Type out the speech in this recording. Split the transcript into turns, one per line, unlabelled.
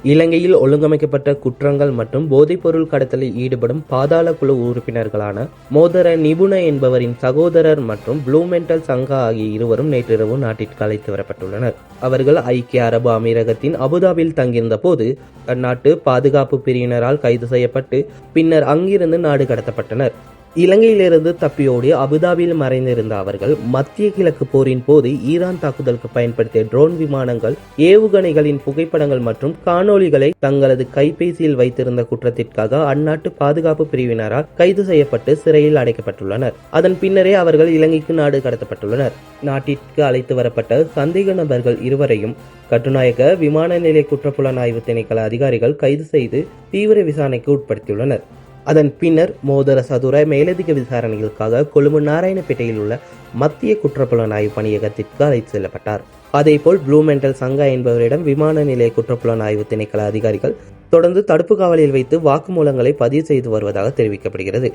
இலங்கையில் ஒழுங்கமைக்கப்பட்ட குற்றங்கள் மற்றும் போதைப்பொருள் கடத்தலில் ஈடுபடும் பாதாள குழு உறுப்பினர்களான மோதர நிபுண என்பவரின் சகோதரர் மற்றும் ப்ளூமெண்டல் சங்கா ஆகிய இருவரும் நேற்றிரவு நாட்டிற்கு அழைத்து வரப்பட்டுள்ளனர். அவர்கள் ஐக்கிய அரபு அமீரகத்தின் அபுதாபியில் தங்கியிருந்த போது அந்நாட்டு பாதுகாப்பு பிரிவினரால் கைது செய்யப்பட்டு பின்னர் அங்கிருந்து நாடு கடத்தப்பட்டனர். இலங்கையிலிருந்து தப்பியோடி அபுதாபியில் மறைந்திருந்த அவர்கள் மத்திய கிழக்கு போரின் போது ஈரான் தாக்குதலுக்கு பயன்படுத்திய ட்ரோன் விமானங்கள், ஏவுகணைகளின் புகைப்படங்கள் மற்றும் காணொளிகளை தங்களது கைபேசியில் வைத்திருந்த குற்றத்திற்காக அந்நாட்டு பாதுகாப்பு பிரிவினரால் கைது செய்யப்பட்டு சிறையில் அடைக்கப்பட்டுள்ளனர். அதன் பின்னரே அவர்கள் இலங்கைக்கு நாடு கடத்தப்பட்டுள்ளனர். நாட்டிற்கு அழைத்து வரப்பட்ட சந்தேக நபர்கள் இருவரையும் கட்டுநாயக்க விமான நிலைய குற்றப்புலனாய்வு திணைக்கள அதிகாரிகள் கைது செய்து தீவிர விசாரணைக்கு உட்படுத்தியுள்ளனர். அதன் பின்னர் மோதர சதுர மேலதிக விசாரணைகளுக்காக கொழும்பு நாராயணப்பேட்டையில் உள்ள மத்திய குற்றப்புலனாய்வு பணியகத்திற்கு அழைத்து செல்லப்பட்டார். அதேபோல் ப்ளூமெண்டல் சங்கா என்பவரிடம் விமான நிலைய குற்றப்புலனாய்வு திணைக்கள அதிகாரிகள் தொடர்ந்து தடுப்பு காவலில் வைத்து வாக்குமூலங்களை பதிவு செய்து வருவதாக தெரிவிக்கப்படுகிறது.